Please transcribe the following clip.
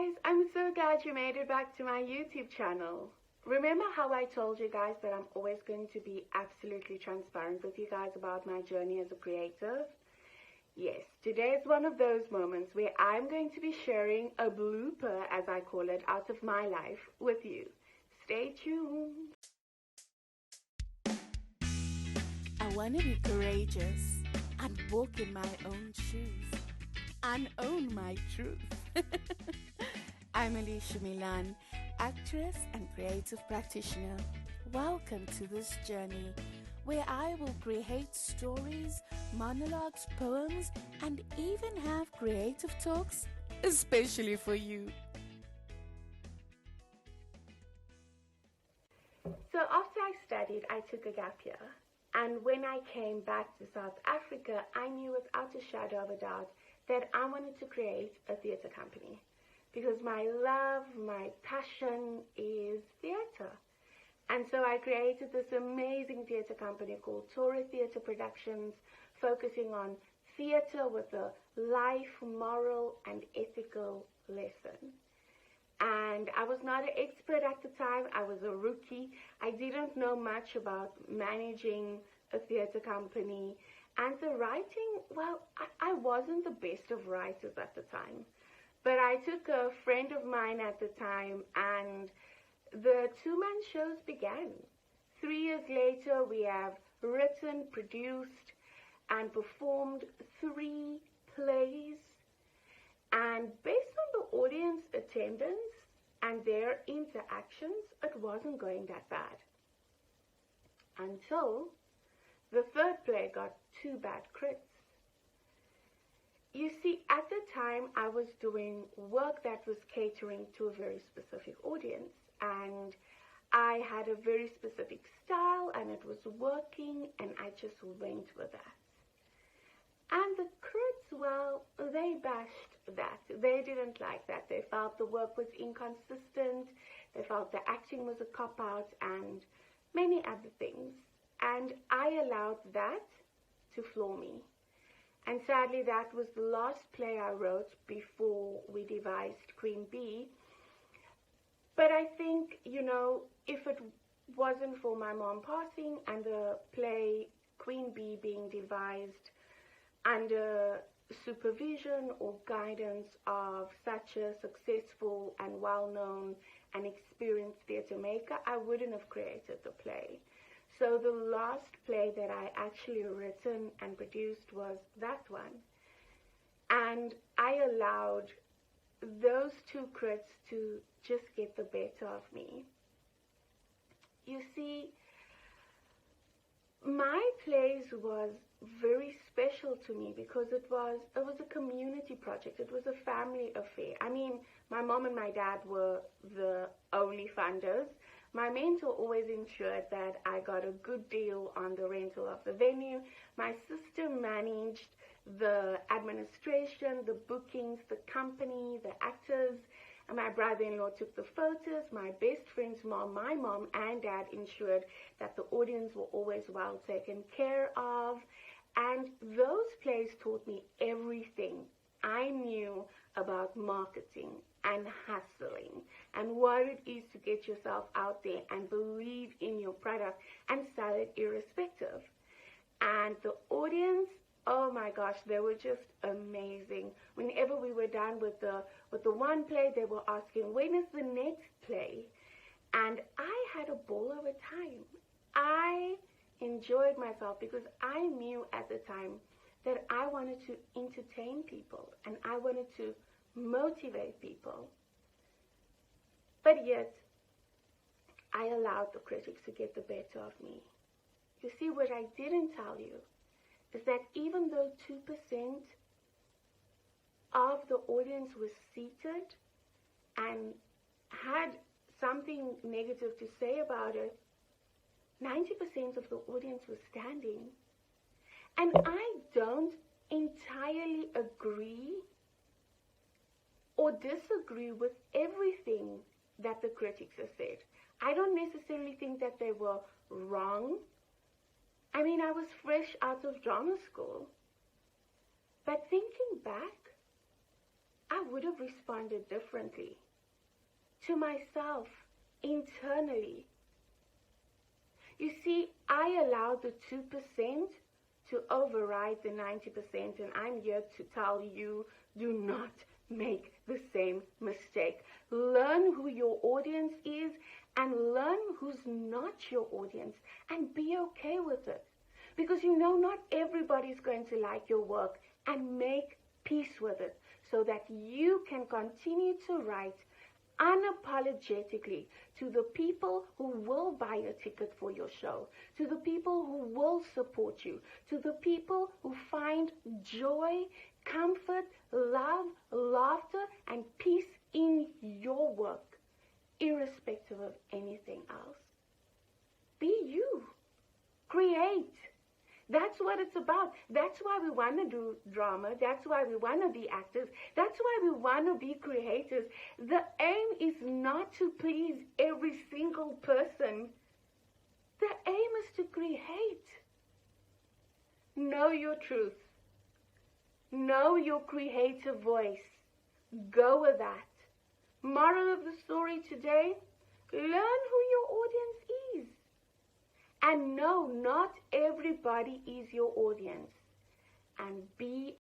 guys, I'm so glad you made it back to my YouTube channel. Remember how I told you guys that I'm always going to be absolutely transparent with you guys about my journey as a creative? Yes, today is one of those moments where I'm going to be sharing a blooper, as I call it, out of my life with you. Stay tuned. I want to be courageous and walk in my own shoes and own my truth. I'm Alicia Milan, actress and creative practitioner. Welcome to this journey where I will create stories, monologues, poems, and even have creative talks, especially for you. So after I studied, I took a gap year. And when I came back to South Africa, I knew without a shadow of a doubt that I wanted to create a theatre company. Because my love, my passion is theatre. And so I created this amazing theatre company called Torah Theatre Productions, focusing on theatre with a life, moral, and ethical lesson. And I was not an expert at the time. I was a rookie. I didn't know much about managing a theatre company. And the writing, well, I wasn't the best of writers at the time. But I took a friend of mine at the time, and the two-man shows began. 3 years later, we have written, produced, and performed 3 plays. And based on the audience attendance and their interactions, it wasn't going that bad. Until the 3rd play got 2 bad critics. You see, at the time, I was doing work that was catering to a very specific audience. And I had a very specific style, and it was working, and I just went with that. And the critics, well, they bashed that. They didn't like that. They felt the work was inconsistent. They felt the acting was a cop-out and many other things. And I allowed that to floor me. And sadly, that was the last play I wrote before we devised Queen Bee. But I think, you know, if it wasn't for my mom passing and the play Queen Bee being devised under supervision or guidance of such a successful and well-known and experienced theatre maker, I wouldn't have created the play. So the last play that I actually written and produced was that one. And I allowed those 2 crits to just get the better of me. You see, my plays was very special to me because it was a community project. It was a family affair. I mean, my mom and my dad were the only funders. My mentor always ensured that I got a good deal on the rental of the venue. My sister managed the administration, the bookings, the company, the actors, and my brother-in-law took the photos. My best friend's mom, my mom and dad ensured that the audience were always well taken care of. And those plays taught me everything I knew about marketing and hustling and what it is to get yourself out there and believe in your product and sell it irrespective. And the audience, oh my gosh, they were just amazing. Whenever we were done with the one play, they were asking, when is the next play? And I had a ball of a time. I enjoyed myself because I knew at the time that I wanted to entertain people and I wanted to motivate people. But yet, I allowed the critics to get the better of me. You see, what I didn't tell you is that even though 2% of the audience was seated and had something negative to say about it, 90% of the audience was standing. And I don't entirely agree or disagree with everything that the critics have said. I don't necessarily think that they were wrong. I mean, I was fresh out of drama school. But thinking back, I would have responded differently to myself internally. You see, I allowed the 2% to override the 90%, and I'm here to tell you, do not make the same mistake. Learn who your audience is and learn who's not your audience, and be okay with it. Because you know not everybody's going to like your work, and make peace with it so that you can continue to write unapologetically to the people who will buy a ticket for your show, to the people who will support you, to the people who find joy, comfort, love, laughter, and peace in your work, irrespective of anything else. Be you. Create. That's what it's about. That's why we want to do drama. That's why we want to be actors. That's why we want to be creators. The aim is not to please every single person. The aim is to create. Know your truth. Know your creative voice. Go with that. Moral of the story today, learn who your audience is. And no, not everybody is your audience. And be